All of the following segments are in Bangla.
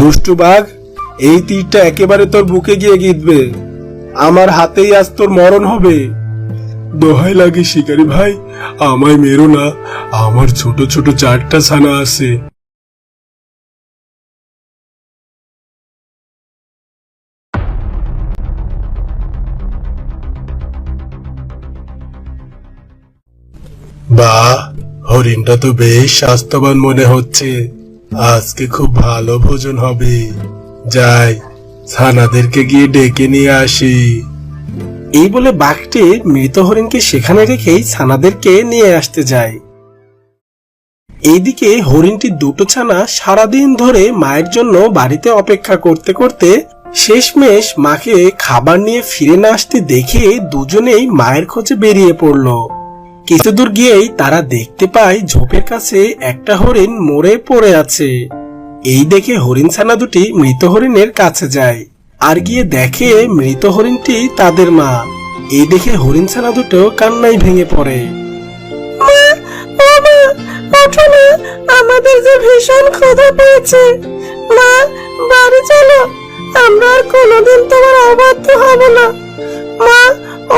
দুষ্টু বাঘ, এই তীরটা একেবারে তোর বুকে গিয়ে গিঁথবে। আমার হাতেই আজ তোর মরণ হবে। দোহাই লাগে শিকারি ভাই, আমায় মেরো না। আমার ছোট ছোট 4টা ছানা আছে। বাহ, হরিণটা তো বেশ স্বাস্থ্যবান মনে হচ্ছে। আজকে খুব ভালো ভোজন হবে। যাই, ছানাদেরকে গিয়ে ডেকে নিয়ে আসি। এই বলে বাঘটি মৃত হরিণকে সেখানে রেখেই ছানাদেরকে নিয়ে আসতে যায়। এইদিকে হরিণটি 2টো ছানা সারাদিন ধরে মায়ের জন্য বাড়িতে অপেক্ষা করতে করতে শেষমেশ মাকে খাবার নিয়ে ফিরে না আসতে দেখে দুজনেই মায়ের খোঁজে বেরিয়ে পড়ল। কিছু দূর গিয়েই তারা দেখতে পায় ঝোপের কাছে একটা হরিণ মরে পড়ে আছে। এই দেখে হরিণ ছানা দুটি মৃত হরিণের কাছে যায় আর গিয়ে দেখে মৃত হরিণটি তাদের মা। এই দেখে হরিণ ছানা দুটো কান্নায় ভেঙে পড়ে। আমাদের যে ভীষণ ক্ষুধা পেয়েছে, মা বাড়ি চলো, আমরা আর কোনোদিন তোমার অবাধ্য হব না। মা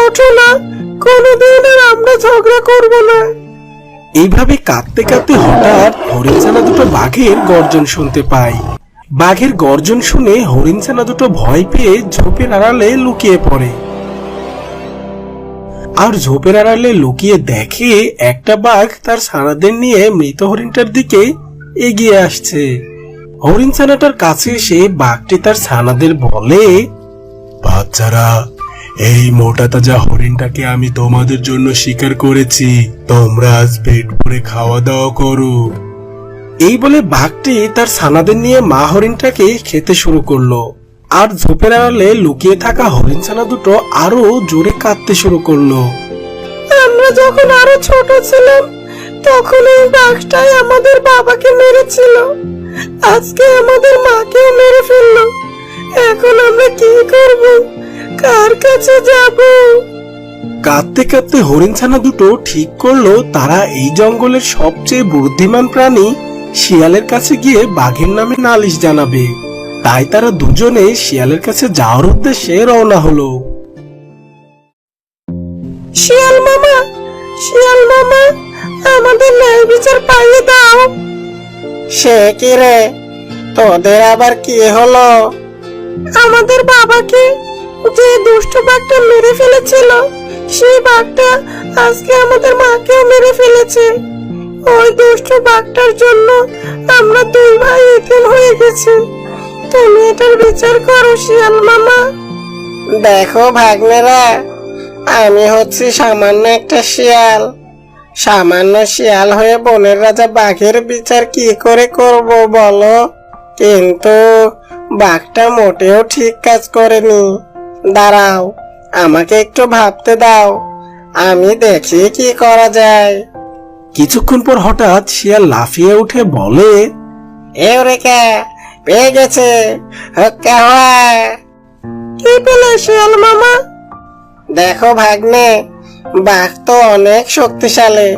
ওঠো না, কোনোদিন আর আমরা ঝগড়া করব না। এইভাবে কাঁদতে কাঁদতে হঠাৎ হরিণ ছানা দুটো বাঘের গর্জন শুনতে পায়। বাঘের গর্জন শুনে হরিণ ছানা দুটো ভয় পেয়ে ঝোপের আড়ালে লুকিয়ে পড়ে। আর ঝোপের আড়ালে লুকিয়ে দেখে একটা বাঘ তার ছানাদের নিয়ে মৃত হরিণটার দিকে এগিয়ে আসছে। হরিণ ছানাটার কাছে এসে বাঘটি তার ছানাদের বলে, বাচ্চারা, এই মোটা তাজা হরিণটাকে আমি তোমাদের জন্য শিকার করেছি। তোমরা আজ পেট ভরে খাওয়া দাওয়া করো। এই বলে বাঘটি তার ছানাদের নিয়ে মা হরিণটাকে খেতে শুরু করলো। আর ঝোপের আড়ালে লুকিয়ে থাকা হরিণ ছানা দুটো আরো জোরে কাঁদতে শুরু করলো। আমরা যখন আরো ছোট ছিলাম তখন এই বাঘটাই আমাদের বাবাকে মেরেছিল। আজকে আমাদের মাকেও মেরে ফেললো। এখন আমরা কি করব? কার কাছে যাব? কাঁদতে কাঁদতে হরিণ ছানা দুটো ঠিক করলো তারা এই জঙ্গলের সবচেয়ে বুদ্ধিমান প্রাণী শিয়ালের কাছে গিয়ে বাঘের নামে নালিশ জানাবে। তাই তারা দুজনে শিয়ালের কাছে যাওয়ার উদ্দেশ্যে রওনা হলো। শিয়াল মামা, শিয়াল মামা, আমাদের ন্যায় বিচার পাইয়ে দাও। সে কি রে, তোদের আবার কি হলো? আমাদের বাবাকে যে দুষ্ট বাঘটা মেরে ফেলেছিল, সেই বাঘটা আজকে আমাদের মাকেও মেরে ফেলেছে। ওই দুষ্ট বাঘটার জন্য আমরা 2 ভাই এতিম হয়ে গেছি। তুমি এটার বিচার করো শিয়াল মামা। দেখো ভাগ্নেরা, আমি হচ্ছি সামান্য একটা শিয়াল। সামান্য শিয়াল হয়ে বনের রাজা বাঘের বিচার কি করে করব বলো? কিন্তু বাঘটা মোটেও ঠিক কাজ করেনি। দাঁড়াও, আমাকে একটু ভাবতে দাও, আমি দেখি কি করা যায়। কিছুক্ষণ পর হঠাৎ শিয়াল লাফিয়ে উঠে বলে, এউরেকা, পেয়ে গেছে। কি পেলে শিয়াল মামা? দেখো ভাগ্নে, বাঘ তো অনেক শক্তিশালী।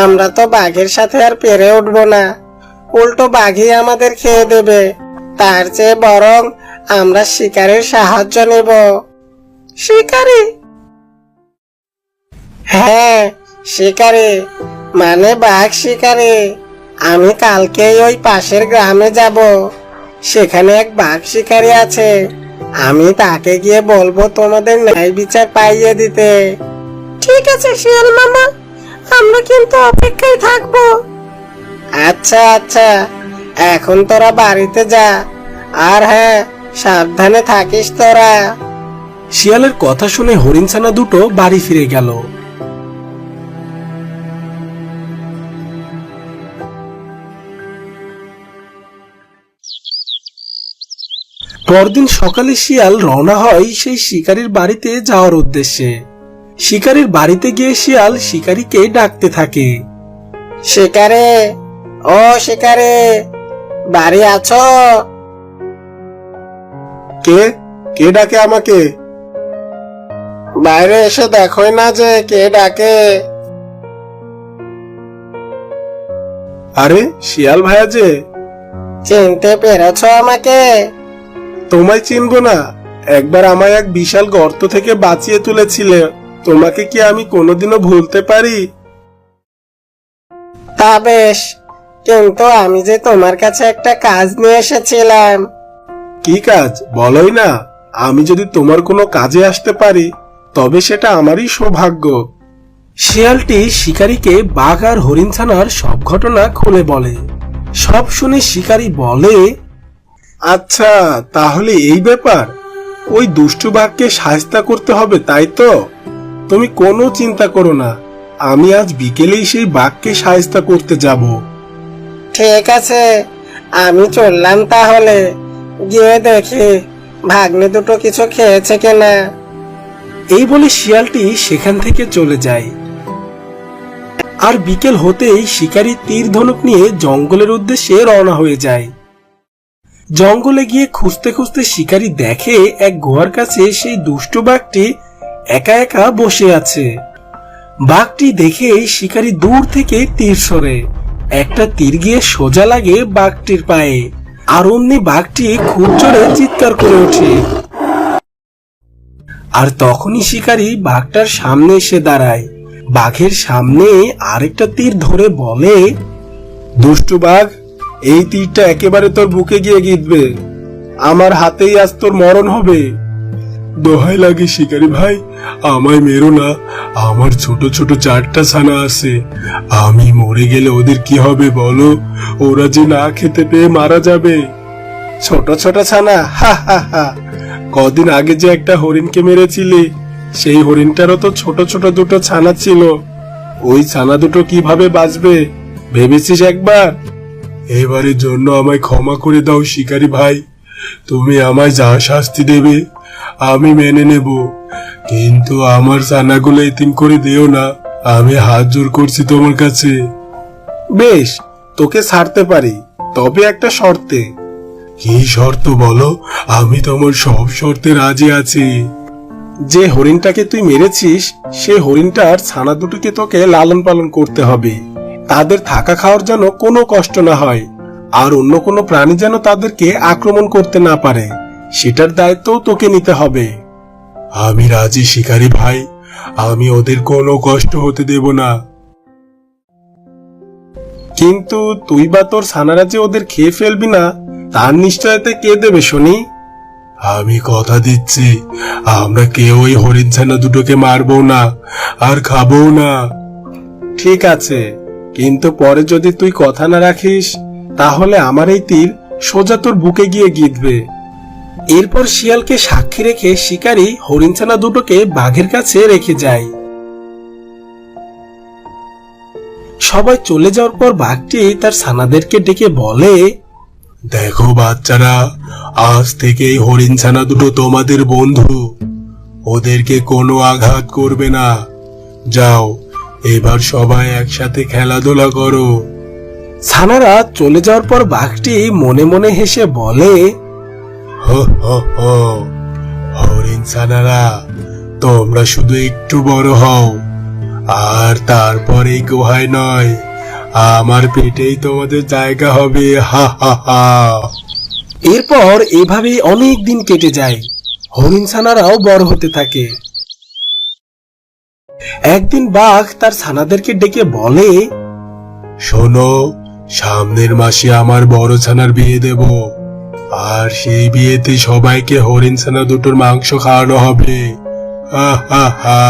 আমরা তো বাঘের সাথে আর পেরে উঠবো না, উল্টো বাঘই আমাদের খেয়ে দেবে। তার চেয়ে বরং আমরা শিকারের সাহায্য নেব। শিকারি? হ্যাঁ, শিকারি, মানে বাঘ শিকারি। আমি কালকেই ওই পাশের গ্রামে যাব। সেখানে এক বাঘ শিকারি আছে। আমি তাকে গিয়ে বলবো তোমাদের ন্যায় বিচার পাইয়ে দিতে। ঠিক আছে শিয়াল মামা, আমরা কিন্তু অপেক্ষায় থাকবো। আচ্ছা আচ্ছা, এখন তোরা বাড়িতে যা। আর হ্যাঁ, সাবধানে থাকিস তোরা। শিয়ালের কথা শুনে হরিণ ছানা দুটো বাড়ি ফিরে গেল। পরদিন সকালে শিয়াল রওনা হয় সেই শিকারীর বাড়িতে যাওয়ার উদ্দেশ্যে। শিকারীর বাড়িতে গিয়ে শিয়াল শিকারীকে ডাকতে থাকে। শিকারে, ও শিকারে, বাড়ি আছো? কে কে ডাকে আমাকে? বাইরে এসে দেখোই না যে কে ডাকে। আরে শিয়াল ভাইয়া যে, চিনতে পেরেছো আমাকে? তোমায় চিনবো না? একবার আমায় এক বিশাল গর্ত থেকে বাঁচিয়ে তুলেছিলে, তোমাকে কি আমি কোনোদিনও ভুলতে পারি? তা বেশ, কিন্তু আমি যে তোমার কাছে একটা কাজ নিয়ে এসেছিলাম। কি কাজ বলোই না? আমি যদি তোমার কোনো কাজে আসতে পারি তবে সেটা আমারই সৌভাগ্য। শিয়ালটি শিকারীকে বাঘ আর হরিণ ছানার সব ঘটনা খুলে বলে। সব শুনে শিকারী বলে, আচ্ছা তাহলে এই ব্যাপার, ওই দুষ্টু বাঘকে শায়েস্তা করতে হবে তাই তো? তুমি কোনো চিন্তা করো না, আমি আজ বিকেলেই সেই বাঘকে শায়েস্তা করতে যাব। ঠিক আছে, আমি চললাম তাহলে। গিয়ে দেখি ভাগ্নে দুটো কিছু খেয়েছে কিনা। এই বলে শিয়ালটি সেখান থেকে চলে যায়। আর বিকেল হতেই শিকারী তীর ধনুক নিয়ে জঙ্গলের উদ্দেশ্যে রওনা হয়ে যায়। জঙ্গলে গিয়ে খুঁজতে খুঁজতে শিকারী দেখে এক গুহার কাছে সেই দুষ্টু বাঘটি একা একা বসে আছে। বাঘটি দেখে শিকারী দূর থেকে তীর ছড়ে। একটা তীর গিয়ে সোজা লাগে বাঘটির পায়ে, আর অমনি বাঘটি খুব জোরে চিৎকার করে ওঠে। আর তখনই শিকারী বাঘটার সামনে এসে দাঁড়ায়। বাঘের সামনে আরেকটা তীর ধরে বলে, দুষ্টু বাঘ, এই তীরটা একেবারে তোর বুকে গিয়ে গিঁথবে, আমার হাতেই আজ তোর মরণ হবে। দোহাই লাগে শিকারী ভাই, আমায় মেরো না, আমার ছোট ছোট 4টা ছানা আছে, আমি মরে গেলে ওদের কি হবে বলো? ওরা যে না খেতে পেয়ে মারা যাবে। ছোট ছোট ছানা? হা হা হা, কদিন আগে যে একটা হরিণকে মেরেছিলি, সেই হরিণটারও তো ছোট ছোট দুটো ছানা ছিল, ওই ছানা দুটো কিভাবে বাঁচবে ভেবেছিস একবার? এবারের জন্য আমায় ক্ষমা করে দাও শিকারী ভাই, তুমি আমায় যা শাস্তি দেবে আমি মেনে নেব, কিন্তু আমার ছানাগুলো এতিম করে দিও না, আমি হাত জোর করছি তোমার কাছে। বেশ, তোকে ছাড়তে পারি, তবে একটা শর্তে। কি শর্ত বলো? আমি তোমার সব শর্তে রাজি আছি। যে হরিণটাকে তুই মেরেছিস সে হরিণটার ছানা দুটোকে তোকে লালন পালন করতে হবে, তাদের থাকা খাওয়ার যেন কোনো কষ্ট না হয়, আর অন্য কোনো প্রাণী যেন তাদেরকে আক্রমণ করতে না পারে, সেটার দায়িত্ব তোকে নিতে হবে। আমি রাজি শিকারী ভাই, আমি ওদের কোনো কষ্ট হতে দেব না। কিন্তু তুই বা তোর ছানারা যে ওদের খেয়ে ফেলবি না, তার নিশ্চয়তা কে দেবে শুনি? আমি কথা দিচ্ছি, আমরা কেউ ওই হরিণ ছানা দুটোকে মারবো না আর খাবো না। ঠিক আছে, কিন্তু পরে যদি তুই কথা না রাখিস তাহলে আমার এই তীর সোজা তোর বুকে গিয়ে গিঁথবে। এরপর শিয়ালকে সাক্ষী রেখে শিকারী হরিণ ছানা দুটোকে বাঘের কাছে রেখে যায়। সবাই চলে যাওয়ার পর বাঘটি তার ছানাদেরকে ডেকে বলে, দেখো বাচ্চারা, আজ থেকে এই হরিণ ছানা দুটো তোমাদের বন্ধু, ওদেরকে কোনো আঘাত করবে না। যাও, এবার সবাই একসাথে খেলাধুলা করো। ছানারা চলে যাওয়ার পর বাঘটি মনে মনে হেসে বলে, হো হো হো, হরিণ ছানারা, তোমরা শুধু একটু বড় হও, আর তারপর এই গুহায় নয়, আমার পেটেই তোমাদের জায়গা হবে। হা হা হা। এরপর এভাবে অনেক দিন কেটে যায়, হরিণ ছানারাও বড় হতে থাকে। একদিন বাঘ তার ছানাদেরকে ডেকে বলে, শোনো, সামনের মাসে আমার বড় ছানার বিয়ে দেব, আর সেই বিয়েতে সবাইকে হরিণ ছানা দুটোর মাংস খাওয়ানো হবে। হা হা হা।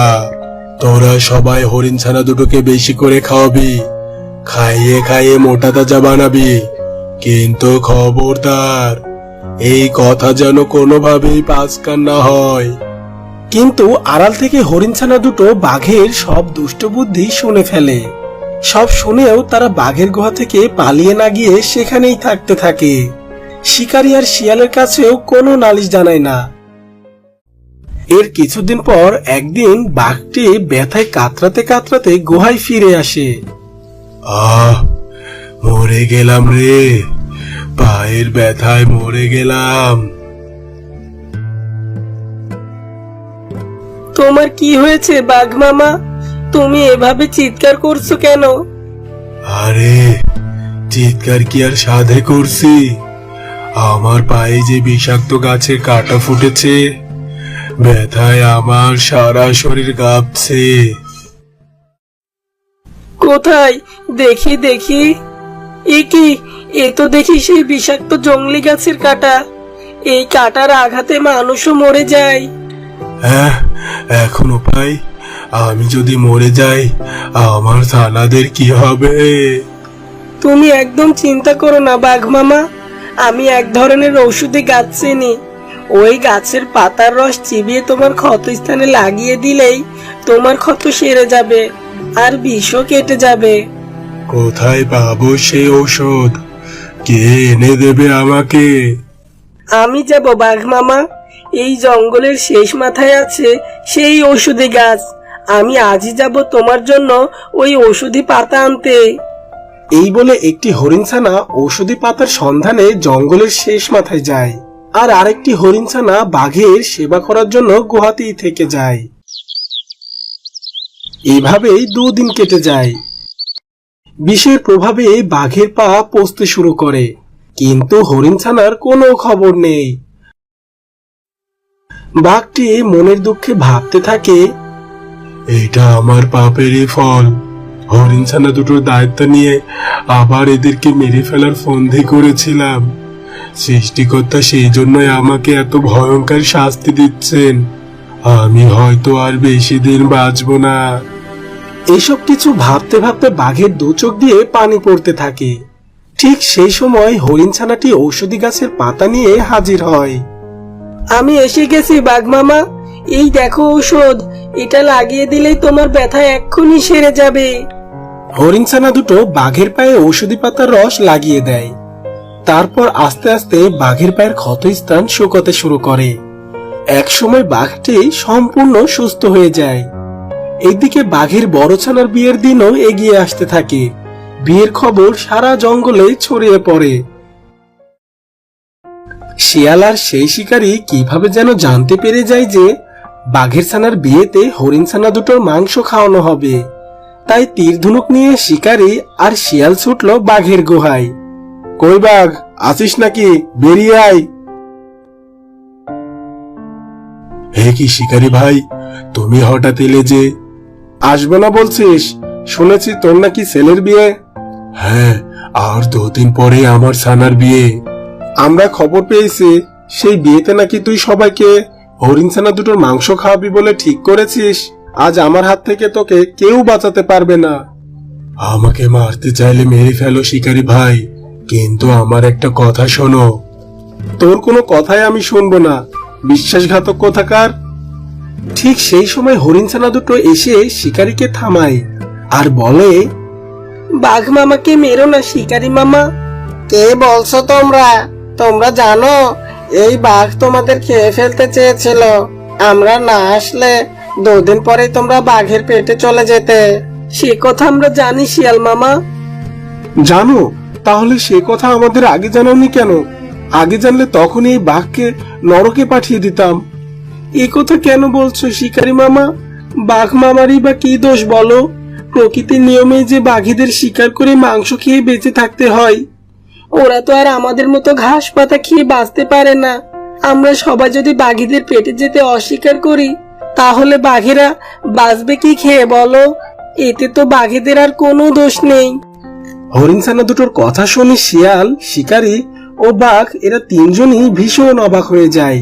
তোরা সবাই হরিণ ছানা দুটোকে বেশি করে খাওয়াবি, খাইয়ে খাইয়ে মোটা তাজা বানাবি, কিন্তু খবরদার, এই কথা যেন কোনোভাবেই পাঁচকান না হয়। কিন্তু আড়াল থেকে হরিণ ছানা দুটো বাঘের সব দুষ্ট বুদ্ধি শুনে ফেলে। সব শুনেও তারা বাঘের গুহা থেকে পালিয়ে না গিয়ে সেখানেই থাকতে থাকে। শিকারী আর শিয়ালের কাছেও কোনো নালিশ জানায় না। এর কিছুদিন পর একদিন বাঘটি ব্যথায় কাতরাতে কাতরাতে গুহায় ফিরে আসে। আহ, মরে গেলাম রে, পায়ের ব্যথায় মরে গেলাম। তোমার কি হয়েছে বাঘ মামা? তুমি এভাবে চিৎকার করছো কেন? আরে চিৎকার কি আর সাধে করছি, আমার পায়ে যে বিষাক্ত গাছের কাঁটা ফুটেছে, ব্যথায় আমার সারা শরীর কাঁপছে। কোথায়? দেখি দেখি। এ কি? এ তো দেখি সেই বিষাক্ত জংলি গাছের কাঁটা। এই কাঁটার আঘাতে মানুষও মরে যায়। হ্যাঁ, এখন উপায়, আমি যদি মরে যাই আমার ছানাদের কি হবে? তুমি একদম চিন্তা করো না বাঘ মামা, আমি এক ধরনের ঔষধি গাছ চিনি। ওই গাছের পাতার রস চিবিয়ে তোমার ক্ষতস্থানে লাগিয়ে দিলেই তোমার ক্ষত সেরে যাবে আর বিষও কেটে যাবে। কোথায় পাবো সেই ঔষধ? কে এনে দেবে আমাকে? আমি যাব বাঘ মামা, এই জঙ্গলের শেষ মাথায় আছে সেই ঔষধি গাছ। আমি আজই যাব তোমার জন্য ওই ঔষধি পাতা আনতে। এই বলে একটি হরিণছানা ঔষধি পাতার সন্ধানে জঙ্গলের শেষ মাথায় যায়, আর আরেকটি হরিণছানা বাঘের সেবা করার জন্য গুহাতেই থেকে যায়। এভাবেই 2 দিন কেটে যায়। বিষের প্রভাবে বাঘের পা পচতে শুরু করে, কিন্তু হরিণছানার কোনো খবর নেই। বাঘটি মনের দুঃখে ভাবতে থাকে, এটা আমার পাপেরই ফল। হরিণছানা দুটোর দায়িত্ব নিয়ে আবার এদেরকে মেরে ফেলার ফন্দি করেছিলাম। সৃষ্টিকর্তা সেই জন্যই আমাকে এত ভয়ঙ্কর শাস্তি দিচ্ছেন। আমি হয়তো আর বেশি দিন বাঁচব না। এসব কিছু ভাবতে ভাবতে বাঘের 2 চোখ দিয়ে পানি পড়তে থাকে। ঠিক সেই সময় হরিণছানাটি ঔষধি গাছের পাতা নিয়ে হাজির হয়। আমি এসে গেছি বাঘ মামা, এই দেখো ঔষধ, এটা লাগিয়ে দিলেই তোমার ব্যথা এক্ষুনি সেরে যাবে। হরিণছানা দুটো বাঘের পায়ে ঔষধি পাতার রস লাগিয়ে দেয়। তারপর আস্তে আস্তে বাঘের পায়ের ক্ষতস্থান শুকোতে শুরু করে। একসময় বাঘটি সম্পূর্ণ সুস্থ হয়ে যায়। এদিকে বাঘের বড় ছানার বিয়ের দিনও এগিয়ে আসতে থাকে। বিয়ের খবর সারা জঙ্গলে ছড়িয়ে পড়ে। শিয়াল আর সেই শিকারী কিভাবে যেন জানতে পেরে যায় যে বাঘের ছানার বিয়েতে হরিণ ছানা দুটোর মাংস খাওয়ানো হবে। তাই তীর ধনুক নিয়ে শিকারী আর শিয়াল ছুটল বাঘের গুহায়। কই বাঘ, আছিস নাকি? বেরিয়ে আয়। হে কি শিকারী ভাই, তুমি হঠাৎ এলে যে? আসবে না বলছিস? শুনেছি তোর নাকি ছেলের বিয়ে। হ্যাঁ, আর 2 দিন পরে আমার ছানার বিয়ে। আমরা খবর পেয়েছি সেই বিয়েতে নাকি তুই সবাইকে হরিণ ছানা দুটোর মাংস খাওয়াবি বলে ঠিক করেছিস। আজ আমার হাত থেকে তোকে কেউ বাঁচাতে পারবে না। আমাকে মারতে চাইলে মেরে ফেলো শিকারী ভাই, কিন্তু আমার একটা কথা শোনো। তোর কোনো কথাই আমি শুনবো না, বিশ্বাসঘাতক কোথাকার। ঠিক সেই সময় হরিণছানা দুটো এসে শিকারীকে থামায় আর বলে, বাঘ মামাকে মেরো না শিকারী মামা। কে বলছো তোমরা? তোমরা জানো এই বাঘ তোমাদের খেয়ে ফেলতে চেয়েছিল। আমরা না আসলে 2 দিন পরেই তোমরা বাঘের পেটে চলে যেতে। সে কথা আমরা জানি শিয়াল মামা। জানো? তাহলে সে কথা আমাদের আগে জানাওনি কেন? আগে জানলে তখনই এই বাঘকে নরকে পাঠিয়ে দিতাম। এ কথা কেন বলছো শিকারী মামা? বাঘ মামারই বা কি দোষ বলো? প্রকৃতির নিয়মে যে বাঘেদের শিকার করে মাংস খেয়ে বেঁচে থাকতে হয়। ওরা তো আর আমাদের মতো ঘাস পাতা খেয়ে বাঁচতে পারে না। আমরা সবাই যদি বাঘেদের পেটে যেতে অস্বীকার করি, তাহলে বাঘেরা বাঁচবে কি খেয়ে বলো? এতে তো বাঘেদের আর কোনো দোষ নেই। হরিণছানা দুটোর কথা শুনে শিয়াল, শিকারী ও বাঘ এরা 3 জনই ভীষণ অবাক হয়ে যায়।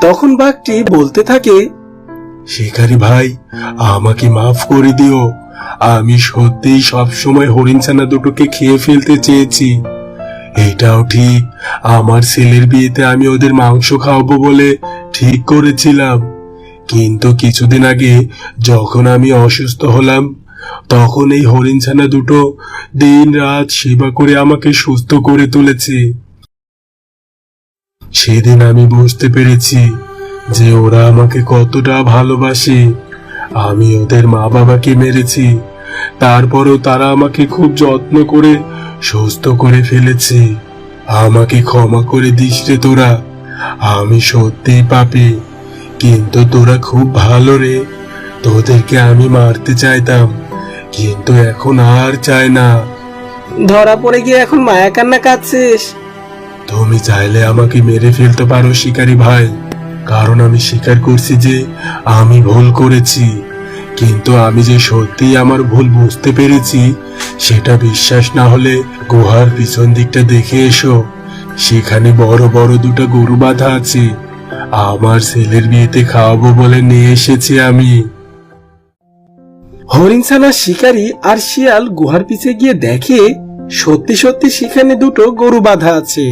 তখন বাঘটি বলতে থাকে, শিকারী ভাই, আমাকে মাফ করে দিও। আমি সত্যিই সবসময় হরিণছানা দুটোকে খেয়ে ফেলতে চেয়েছি। এটাও ঠিক, আমার ছেলের বিয়েতে আমি ওদের মাংস খাওয়াবো বলে ঠিক করেছিলাম। কিন্তু কিছুদিন আগে যখন আমি অসুস্থ হলাম, তখন এই হরিণছানা দুটো দিন রাত সেবা করে আমাকে সুস্থ করে তুলেছে। সেদিন আমি বুঝতে পেরেছি যে ওরা আমাকে কতটা ভালোবাসে। আমি ওদের মা বাবাকে মেরেছি, তারপরও তারা আমাকে খুব যত্ন করে সুস্থ করে ফেলেছে। আমাকে ক্ষমা করে দিস রে তোরা। আমি সত্যিই পাপী, কিন্তু তোরা খুব ভালো রে। তোদেরকে আমি মারতে চাইতাম, কিন্তু এখন আর চাই না। ধরা পড়ে গিয়ে এখন মায়া কান্না কাঁদছিস? তুমি চাইলে আমাকে মেরে ফেলতে পারো শিকারী ভাই, কারণ আমি স্বীকার করছি যে আমি ভুল করেছি। কিন্তু আমি যে সত্যি আমার ভুল বুঝতে পেরেছি সেটা বিশ্বাস না হলে গুহার পিছন দিকটা দেখে এসো। সেখানে বড় বড় দুটো গরু বাঁধা আছে, আমার ছেলের বিয়েতে খাওয়াবো বলে নিয়ে এসেছি আমি। হরিণ ছানা, শিকারী আর শিয়াল গুহার পিছে গিয়ে দেখে সত্যি সত্যি সেখানে দুটো গরু বাঁধা আছে।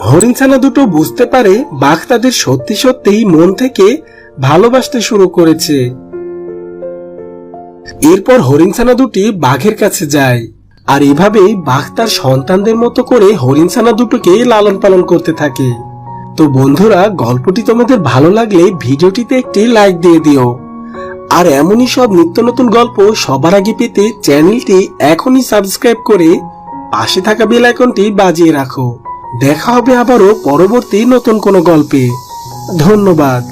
হরিণ ছানা দুটো বুঝতে পারে বাঘ তাদের সত্যি সত্যিই মন থেকে ভালোবাসতে শুরু করেছে। এরপর হরিণ ছানা দুটি বাঘের কাছে যায়, আর এভাবেই বাঘ তার সন্তানদের মতো করে হরিণ ছানা দুটোকে লালন পালন করতে থাকে। তো বন্ধুরা, গল্পটি তোমাদের ভালো লাগলে ভিডিওটিতে একটি লাইক দিয়ে দিও। আর এমনই সব নিত্য নতুন গল্প সবার আগে পেতে চ্যানেলটি এখনই সাবস্ক্রাইব করে পাশে থাকা বেল আইকনটি বাজিয়ে রাখো। দেখা হবে আবারও পরবর্তী নতুন কোনো গল্পে। ধন্যবাদ।